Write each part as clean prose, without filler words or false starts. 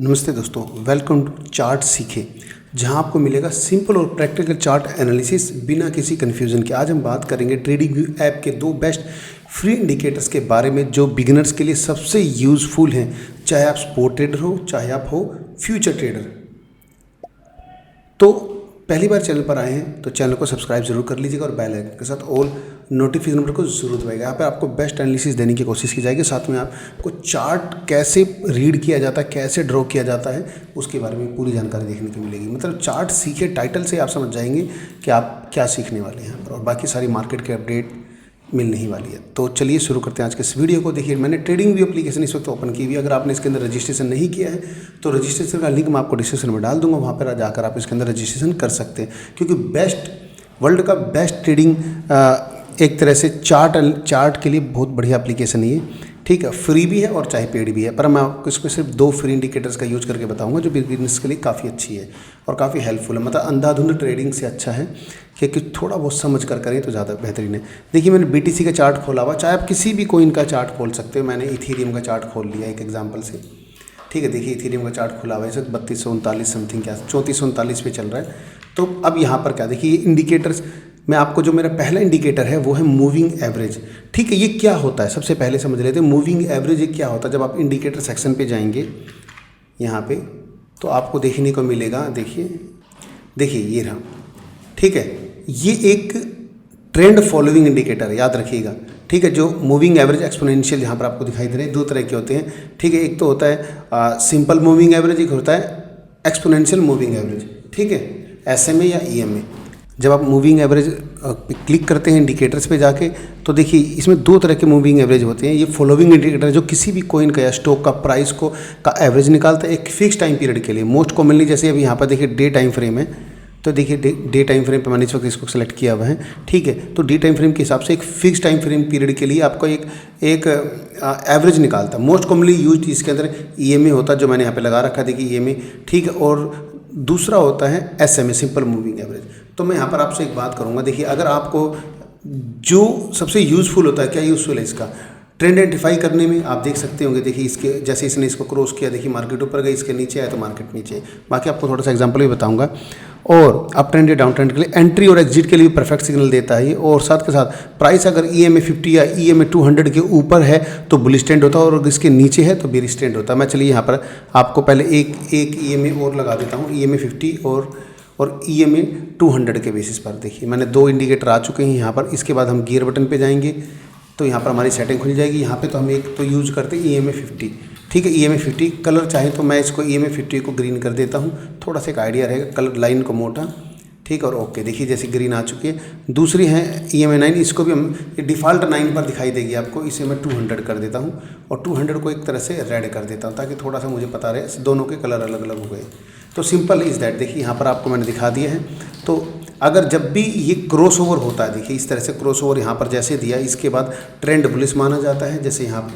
नमस्ते दोस्तों, welcome to chart सीखे, जहां आपको मिलेगा सिंपल और प्रैक्टिकल चार्ट एनालिसिस बिना किसी कन्फ्यूजन के। आज हम बात करेंगे ट्रेडिंग व्यू ऐप के 2 बेस्ट फ्री इंडिकेटर्स के बारे में जो बिगिनर्स के लिए सबसे यूजफुल हैं, चाहे आप स्पोर्ट ट्रेडर हो चाहे आप हो फ्यूचर ट्रेडर। तो पहली बार चैनल पर आए हैं तो चैनल को सब्सक्राइब जरूर कर लीजिएगा और बेल आइकन के साथ ऑल नोटिफिकेशन नंबर को जरूर दबाइएगा। यहाँ पर आपको बेस्ट एनालिसिस देने की कोशिश की जाएगी। साथ में आपको चार्ट कैसे रीड किया जाता है, कैसे ड्रॉ किया जाता है, उसके बारे में पूरी जानकारी देखने को मिलेगी। मतलब चार्ट सीखे टाइटल से आप समझ जाएंगे कि आप क्या सीखने वाले हैं और बाकी सारी मार्केट के अपडेट मिलने ही वाली है। तो चलिए शुरू करते हैं आज के इस वीडियो को। देखिए, मैंने ट्रेडिंग व्यू एप्लीकेशन इस वक्त ओपन की हुई है। अगर आपने इसके अंदर रजिस्ट्रेशन नहीं किया है तो रजिस्ट्रेशन का लिंक मैं आपको डिस्क्रिप्शन में डाल दूंगा, वहाँ पर जाकर आप इसके अंदर रजिस्ट्रेशन कर सकते हैं। क्योंकि वर्ल्ड का बेस्ट ट्रेडिंग एक तरह से चार्ट के लिए बहुत बढ़िया एप्लीकेशन है, ठीक है। फ्री भी है और चाहे पेड भी है, पर मैं आपको इसको सिर्फ 2 फ्री इंडिकेटर्स का यूज करके बताऊंगा जो बिजनेस के लिए काफ़ी अच्छी है और काफ़ी हेल्पफुल है। मतलब अंधाधुंध ट्रेडिंग से अच्छा है कि थोड़ा बहुत समझ कर करें तो ज़्यादा बेहतरीन है। देखिए, मैंने BTC का चार्ट खोला हुआ, चाहे आप किसी भी कोइन का चार्ट खोल सकते हो। मैंने इथेरियम का चार्ट खोल लिया एक एग्जाम्पल से, ठीक है। देखिए, इथेरियम का चार्ट खुला हुआ है, 3239 समथिंग, क्या 3439 पे चल रहा है। तो अब यहाँ पर क्या देखिए, इंडिकेटर्स मैं आपको जो मेरा पहला इंडिकेटर है वो है मूविंग एवरेज, ठीक है। ये क्या होता है सबसे पहले समझ लेते हैं। मूविंग एवरेज ये क्या होता है। जब आप इंडिकेटर सेक्शन पे जाएंगे यहाँ पे तो आपको देखने को मिलेगा, देखिए ये रहा, ठीक है। ये एक ट्रेंड फॉलोइंग इंडिकेटर है, याद रखिएगा, ठीक है। जो मूविंग एवरेज एक्सपोनेंशियल यहाँ पर आपको दिखाई दे रहे हैं, 2 तरह के होते हैं, ठीक है। एक तो होता है सिंपल मूविंग एवरेज, एक होता है एक्सपोनेंशियल मूविंग एवरेज, ठीक है, SMA या EMA। जब आप मूविंग एवरेज क्लिक करते हैं इंडिकेटर्स पे जाके तो देखिए इसमें 2 तरह के मूविंग एवरेज होते हैं। ये फॉलोइंग इंडिकेटर जो किसी भी कोइन का या स्टॉक का प्राइस का एवरेज निकालता है एक फिक्स टाइम पीरियड के लिए। मोस्ट कॉमनली जैसे अभी यहाँ पर देखिए डे टाइम फ्रेम है, तो देखिए डे टाइम फ्रेम पर मैंने इस वक्त इसको सेलेक्ट किया हुआ है, ठीक है। तो डे टाइम फ्रेम के हिसाब से एक फिक्स टाइम फ्रेम पीरियड के लिए आपको एक एवरेज निकालता है। मोस्ट कॉमनली यूज इसके अंदर EMA होता है, जो मैंने यहाँ पे लगा रखा है, देखिए EMA, ठीक है। और दूसरा होता है SMA, सिंपल मूविंग एवरेज। तो मैं यहाँ पर आपसे एक बात करूँगा, देखिए अगर आपको जो सबसे यूज़फुल होता है, क्या यूज़फुल है इसका ट्रेंड आइडेंटिफाई करने में, आप देख सकते होंगे। देखिए इसके जैसे इसने इसको क्रॉस किया, देखिए मार्केट ऊपर गई, इसके नीचे आया तो मार्केट नीचे। बाकी आपको थोड़ा सा एग्जांपल भी बताऊंगा। और अप ट्रेंड या डाउन ट्रेंड के लिए एंट्री और एग्जिट के लिए भी परफेक्ट सिग्नल देता है ये। और साथ के साथ प्राइस अगर EMA 50 या EMA 200 के ऊपर है तो बुलिश ट्रेंड होता है और इसके नीचे है तो बेरिश ट्रेंड होता है। मैं चलिए यहाँ पर आपको पहले एक EMA और लगा देता हूँ, EMA 50 और EMA 200 के बेसिस पर। देखिए मैंने 2 इंडिकेटर आ चुके हैं यहाँ पर। इसके बाद हम गियर बटन पे जाएंगे तो यहाँ पर हमारी सेटिंग खुल जाएगी। यहाँ पे तो हम एक तो यूज़ करते हैं EMA 50, ठीक है। EMA 50 कलर चाहे तो मैं इसको EMA 50 को ग्रीन कर देता हूँ, थोड़ा सा एक आइडिया रहेगा, कलर लाइन को मोटा, ठीक है। और ओके, देखिए जैसे ग्रीन आ चुकी है। दूसरी है EMA 9, इसको भी हम डिफ़ॉल्ट 9 पर दिखाई देगी आपको, इसे मैं 200 कर देता हूँ और 200 को एक तरह से रेड कर देता हूँ ताकि थोड़ा सा मुझे पता रहे दोनों के कलर अलग अलग हो गए। तो सिंपल इज़ दैट। देखिए यहाँ पर आपको मैंने दिखा दिया है। तो अगर जब भी ये क्रॉस ओवर होता है, देखिए इस तरह से क्रॉस ओवर यहाँ पर जैसे दिया, इसके बाद ट्रेंड बुलिश माना जाता है, जैसे यहाँ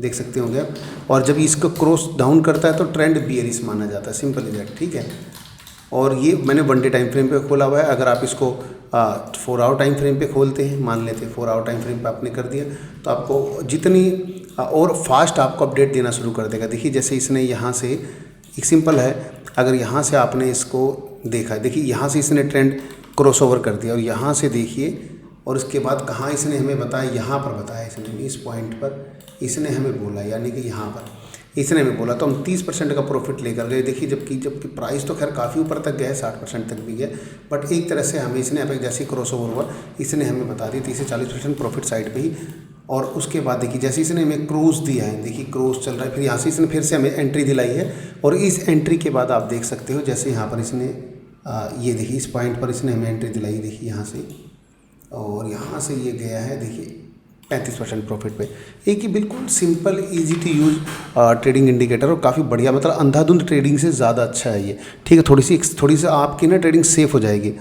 देख सकते होंगे आप। और जब इसको क्रॉस डाउन करता है तो ट्रेंड बियरिश माना जाता है, सिंपल इज दैट, ठीक है। और ये मैंने 1 डे टाइम फ्रेम पे खोला हुआ है। अगर आप इसको 4 आवर टाइम फ्रेम पे खोलते हैं, मान लेते हैं 4 आवर टाइम फ्रेम पे आपने कर दिया, तो आपको जितनी और फास्ट आपको अपडेट देना शुरू कर देगा। देखिए जैसे इसने यहाँ से एक सिंपल है, अगर यहाँ से आपने इसको देखा, देखिए यहाँ से इसने ट्रेंड क्रॉस ओवर कर दिया और यहाँ से देखिए, और उसके बाद कहाँ इसने हमें बताया, यहाँ पर बताया इसने, इस पॉइंट पर इसने हमें बोला, यानी कि यहाँ पर इसने हमें बोला, तो हम 30% का प्रॉफिट लेकर गए। देखिए जबकि प्राइस तो खैर काफ़ी ऊपर तक गया है, 60% तक भी गया, बट एक तरह से हमें इसने अब जैसे क्रॉस ओवर हुआ इसने हमें बता दी 30 से 40% प्रॉफिट साइड पे ही। और उसके बाद देखिए जैसे इसने हमें क्रोस दिया है, देखिए क्रोस चल रहा है, फिर यहाँ से इसने फिर से हमें एंट्री दिलाई है। और इस एंट्री के बाद आप देख सकते हो जैसे यहाँ पर इसने ये देखिए इस पॉइंट पर इसने हमें एंट्री दिलाई, देखिए यहाँ से, और यहाँ से ये गया है देखिए 35% प्रॉफिट पे। एक ही बिल्कुल simple easy to use trading indicator और काफ़ी बढ़िया, मतलब अंधाधुंध ट्रेडिंग से ज़्यादा अच्छा है ये, ठीक है। थोड़ी सी आपकी ना ट्रेडिंग सेफ हो जाएगी।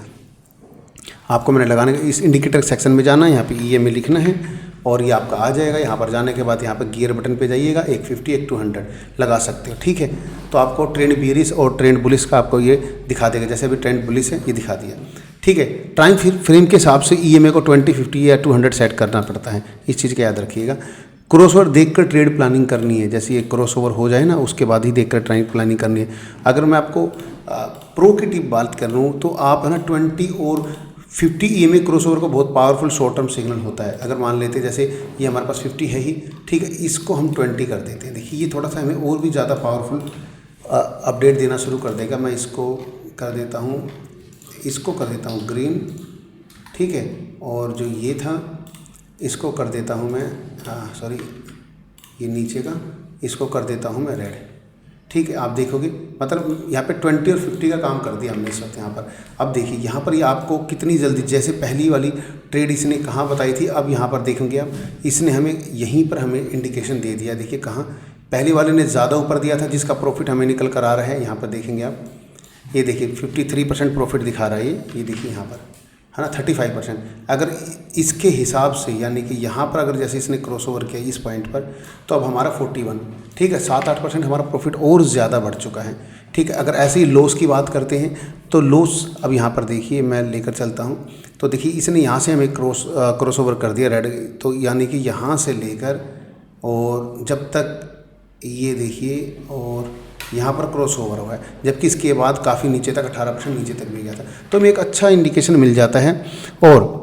आपको मैंने लगाने का इस इंडिकेटर सेक्शन में जाना है, यहाँ पे EMA लिखना है और ये आपका आ जाएगा। यहाँ पर जाने के बाद यहाँ पर गियर बटन पे जाइएगा, एक 50 एक 200 लगा सकते हो, ठीक है। तो आपको ट्रेंड बियरिश और ट्रेंड बुलिश का आपको ये दिखा देगा। जैसे अभी ट्रेंड बुलिश है, ये दिखा दिया, ठीक है। टाइम फ्रेम के हिसाब से EMA को 20, 50 या 200 सेट करना पड़ता है, इस चीज़ का याद रखिएगा। क्रॉसओवर देखकर ट्रेड प्लानिंग करनी है, जैसे ये क्रॉसओवर हो जाए ना उसके बाद ही देखकर ट्रेड प्लानिंग करनी है। अगर मैं आपको प्रो की टिप बात कर रहा हूँ तो आप है ना 20 और 50 EMA क्रॉसओवर को बहुत पावरफुल शॉर्ट टर्म सिग्नल होता है। अगर मान लेते हैं जैसे ये हमारे पास 50 है ही, ठीक है, इसको हम 20 कर देते हैं। देखिए ये थोड़ा सा हमें और भी ज़्यादा पावरफुल अपडेट देना शुरू कर देगा। मैं इसको कर देता हूँ, इसको कर देता हूँ ग्रीन, ठीक है, और जो ये था इसको कर देता हूँ मैं सॉरी ये नीचे का, इसको कर देता हूँ मैं रेड, ठीक है। आप देखोगे मतलब यहाँ पे 20 और 50 का काम कर दिया हमने इस वक्त यहाँ पर। अब देखिए यहाँ पर ये आपको कितनी जल्दी, जैसे पहली वाली ट्रेड इसने कहाँ बताई थी, अब यहाँ पर देखेंगे आप, इसने हमें यहीं पर हमें इंडिकेशन दे दिया। देखिए कहाँ, पहली वाले ने ज़्यादा ऊपर दिया था जिसका प्रॉफिट हमें निकल कर आ रहा है। यहाँ पर देखेंगे आप, ये देखिए 53% प्रॉफिट दिखा रहा है ये देखिए यहाँ पर, है ना 35%। अगर इसके हिसाब से यानी कि यहाँ पर अगर जैसे इसने क्रॉसओवर किया इस पॉइंट पर, तो अब हमारा 41, ठीक है, 7-8% हमारा प्रॉफिट और ज़्यादा बढ़ चुका है, ठीक है। अगर ऐसे ही लॉस की बात करते हैं तो लॉस अब यहाँ पर देखिए मैं लेकर चलता हूँ, तो देखिए इसने यहाँ से हमें क्रॉसओवर कर दिया रेड, तो यानी कि यहाँ से लेकर और जब तक ये देखिए और यहाँ पर क्रॉस ओवर हुआ है, जबकि इसके बाद काफ़ी नीचे तक 18% नीचे तक भी गया था, तो हमें एक अच्छा इंडिकेशन मिल जाता है। और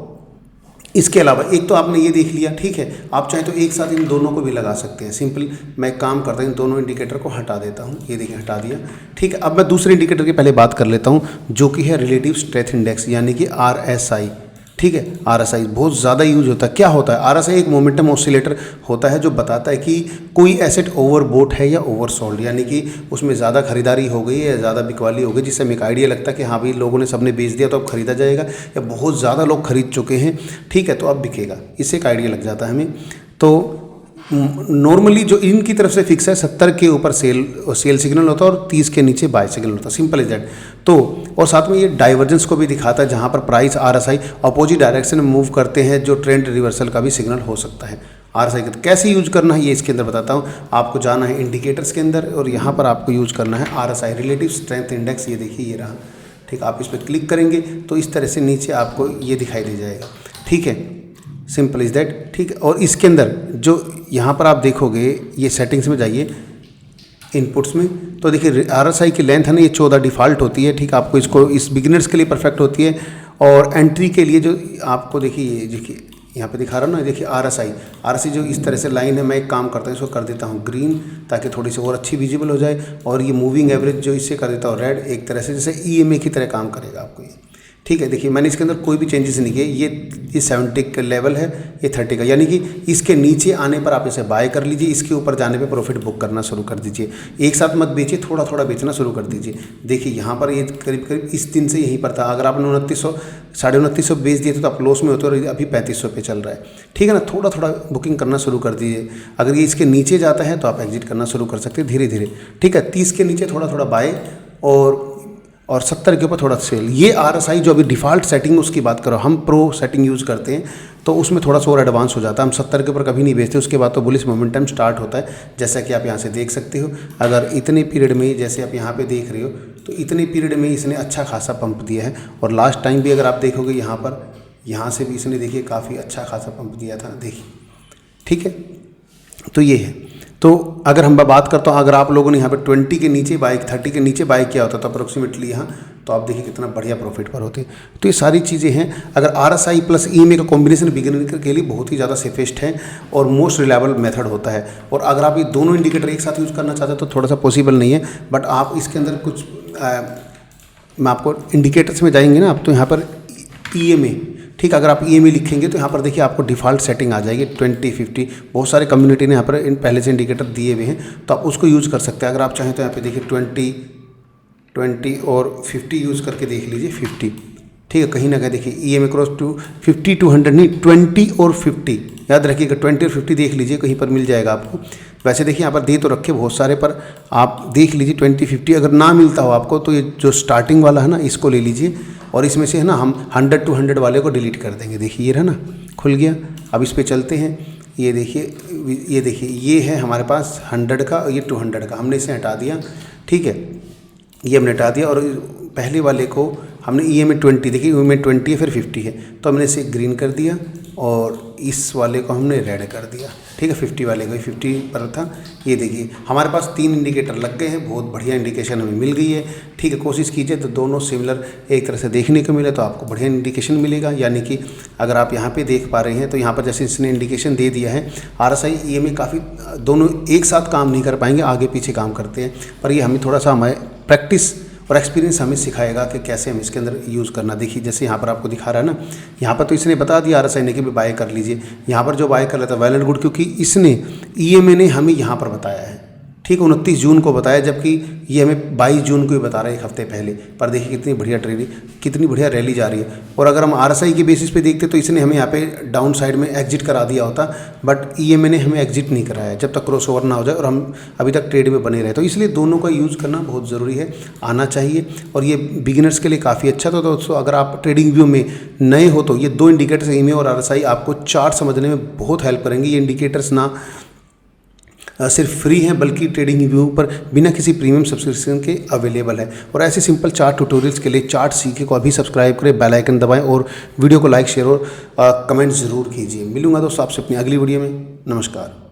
इसके अलावा एक तो आपने ये देख लिया, ठीक है, आप चाहें तो एक साथ इन दोनों को भी लगा सकते हैं। सिंपल मैं एक काम करता हूँ, इन दोनों इंडिकेटर को हटा देता हूँ, ये देखिए हटा दिया, ठीक है। अब मैं दूसरे इंडिकेटर की पहले बात कर लेता हूँ जो कि है रिलेटिव स्ट्रेंथ इंडेक्स यानी कि RSI, ठीक है। RSI बहुत ज़्यादा यूज होता है। क्या होता है RSI? एक मोमेंटम ऑसिलेटर होता है जो बताता है कि कोई एसेट ओवरबोट है या ओवरसोल्ड, यानी कि उसमें ज़्यादा खरीदारी हो गई है या ज़्यादा बिकवाली हो गई, जिससे हमें एक आइडिया लगता है कि हाँ भाई लोगों ने सबने बेच दिया तो अब खरीदा जाएगा, या बहुत ज़्यादा लोग खरीद चुके हैं, ठीक है, तो अब बिकेगा, इससे एक आइडिया लग जाता है हमें। तो नॉर्मली जो इनकी तरफ से फिक्स है 70 के ऊपर सेल सिग्नल होता है और 30 के नीचे बाय सिग्नल होता है, सिंपल इज दैट। तो और साथ में ये डाइवर्जेंस को भी दिखाता है जहाँ पर प्राइस RSI अपोजिट डायरेक्शन में मूव करते हैं, जो ट्रेंड रिवर्सल का भी सिग्नल हो सकता है RSI का। तो कैसे यूज करना है ये इसके अंदर बताता हूँ। आपको जाना है इंडिकेटर्स के अंदर और यहाँ पर आपको यूज करना है RSI रिलेटिव स्ट्रेंथ इंडेक्स, ये देखिए ये रहा, ठीक। आप इस पर क्लिक करेंगे तो इस तरह से नीचे आपको ये दिखाई दे जाएगा, ठीक है, सिंपल इज दैट, ठीक है। और इसके अंदर जो यहाँ पर आप देखोगे, ये सेटिंग्स में जाइए इनपुट्स में, तो देखिए RSI की लेंथ है ना ये 14 डिफ़ॉल्ट होती है, ठीक। आपको इसको इस बिगिनर्स के लिए परफेक्ट होती है, और एंट्री के लिए जो आपको देखिए यहाँ पे दिखा रहा हूँ ना, देखिए RSI जो इस तरह से लाइन है, मैं एक काम करता हूँ इसको कर देता हूँ ग्रीन ताकि थोड़ी सी और अच्छी विजिबल हो जाए, और ये मूविंग एवरेज जो इससे कर देता हूँ रेड, एक तरह से जैसे EMA की तरह काम करेगा आपको ये, ठीक है। देखिए मैंने इसके अंदर कोई भी चेंजेस नहीं किए, ये 70 का लेवल है, ये 30 का, यानी कि इसके नीचे आने पर आप इसे बाय कर लीजिए, इसके ऊपर जाने पे प्रॉफिट बुक करना शुरू कर दीजिए। एक साथ मत बेचिए, थोड़ा थोड़ा बेचना शुरू कर दीजिए। देखिए यहाँ पर ये करीब करीब इस दिन से यहीं पर था, अगर आपने 2900 2950 बेच दिए थे तो आप लॉस में होते, और अभी 3500 पे चल रहा है, ठीक है ना। थोड़ा थोड़ा बुकिंग करना शुरू कर दीजिए। अगर ये इसके नीचे जाता है तो आप एग्जिट करना शुरू कर सकते हैं धीरे धीरे, ठीक है। 30 के नीचे थोड़ा थोड़ा बाय और 70 के ऊपर थोड़ा सेल। ये RSI जो अभी डिफ़ॉल्ट सेटिंग उसकी बात करो, हम प्रो सेटिंग यूज़ करते हैं तो उसमें थोड़ा सा और एडवांस हो जाता है, हम 70 के ऊपर कभी नहीं बेचते, उसके बाद तो बुलिश मोमेंटम स्टार्ट होता है, जैसा कि आप यहाँ से देख सकते हो। अगर इतने पीरियड में, जैसे आप यहाँ पे देख रहे हो, तो इतने पीरियड में इसने अच्छा खासा पंप दिया है, और लास्ट टाइम भी अगर आप देखोगे यहाँ से भी इसने देखिए काफ़ी अच्छा खासा पंप दिया था, देखिए, ठीक है। तो ये है। तो अगर हम बात करता हूँ, अगर आप लोगों ने यहाँ पे 20 के नीचे बाय, 30 के नीचे बाय किया होता तो अप्रोक्सीमेटली यहाँ, तो आप देखिए कितना बढ़िया प्रॉफिट पर होते। तो ये सारी चीज़ें हैं। अगर RSI प्लस EMA का कॉम्बिनेशन बिगिनर के लिए बहुत ही ज़्यादा सेफेस्ट है और मोस्ट रिलायबल मेथड होता है। और अगर आप ये दोनों इंडिकेटर एक साथ यूज़ करना चाहते हैं तो थोड़ा सा पॉसिबल नहीं है, बट आप इसके अंदर कुछ मैं आपको इंडिकेटर्स में जाएंगे ना आप, तो यहाँ पर EMA, ठीक, अगर आप EMA लिखेंगे तो यहाँ पर देखिए आपको डिफ़ॉल्ट सेटिंग आ जाएगी 20-50। बहुत सारे कम्युनिटी ने यहाँ पर इन पहले से इंडिकेटर दिए हुए हैं, तो आप उसको यूज़ कर सकते हैं। अगर आप चाहें तो यहाँ पे देखिए 20 और 50 यूज़ करके देख लीजिए 50, ठीक है। कहीं ना कहीं देखिए EMA क्रॉस 50 to 100 नहीं, 20 और 50, याद रखिएगा 20 और 50 देख लीजिए, कहीं पर मिल जाएगा आपको। वैसे देखिए यहाँ पर दे तो रखे बहुत सारे, पर आप देख लीजिए 20-50। अगर ना मिलता हो आपको तो ये जो स्टार्टिंग वाला है ना इसको ले लीजिए, और इसमें से है ना हम 100 to 100 वाले को डिलीट कर देंगे। देखिए ये रहा ना, खुल गया। अब इस पर चलते हैं, ये देखिए ये है हमारे पास 100 का, ये 200 का, हमने इसे हटा दिया, ठीक है, ये हमने हटा दिया, और पहले वाले को हमने EMA 20 देखिए, EMA 20 है फिर 50 है, तो हमने इसे ग्रीन कर दिया और इस वाले को हमने रेड कर दिया। ठीक है, 50 वाले को 50 पर था। ये देखिए हमारे पास 3 इंडिकेटर लग गए हैं, बहुत बढ़िया इंडिकेशन हमें मिल गई है। ठीक है, कोशिश कीजिए तो दोनों सिमिलर एक तरह से देखने को मिले तो आपको बढ़िया इंडिकेशन मिलेगा। यानी कि अगर आप यहाँ पे देख पा रहे हैं तो यहाँ पर जैसे इसने इंडिकेशन दे दिया है, RSI EMA काफ़ी दोनों एक साथ काम नहीं कर पाएंगे, आगे पीछे काम करते हैं, पर ये हमें थोड़ा सा हमारे प्रैक्टिस और एक्सपीरियंस हमें सिखाएगा कि कैसे हम इसके अंदर यूज़ करना। देखिए जैसे यहाँ पर आपको दिखा रहा है ना, यहाँ पर तो इसने बता दिया RSI ने कि भी बाय कर लीजिए। यहाँ पर जो बाय कर लेता है वेल एंड गुड, क्योंकि इसने EMA ने हमें यहाँ पर बताया है, ठीक 29 जून को बताया, जबकि ये हमें 22 जून को ही बता रहा है, एक हफ्ते पहले। पर देखिए कितनी बढ़िया ट्रेड, कितनी बढ़िया रैली जा रही है। और अगर हम RSI के बेसिस पे देखते तो इसने हमें यहाँ पे डाउन साइड में एग्जिट करा दिया होता, बट EMA ने हमें एग्जिट नहीं कराया जब तक क्रॉस ओवर ना हो जाए और हम अभी तक ट्रेड में बने रहे। तो इसलिए दोनों का यूज़ करना बहुत ज़रूरी है, आना चाहिए, और ये बिगिनर्स के लिए काफ़ी अच्छा। तो दोस्तों अगर आप ट्रेडिंग व्यू में नए हो तो ये 2 इंडिकेटर्स EMA और RSI आपको चार्ट समझने में बहुत हेल्प करेंगे। ये इंडिकेटर्स ना सिर्फ फ्री हैं बल्कि ट्रेडिंग व्यू पर बिना किसी प्रीमियम सब्सक्रिप्शन के अवेलेबल है। और ऐसे सिंपल चार्ट ट्यूटोरियल्स के लिए चार्ट सीखे को अभी सब्सक्राइब करें, बेल आइकन दबाएं और वीडियो को लाइक शेयर और कमेंट ज़रूर कीजिए। मिलूंगा दोस्तों आपसे अपनी अगली वीडियो में। नमस्कार।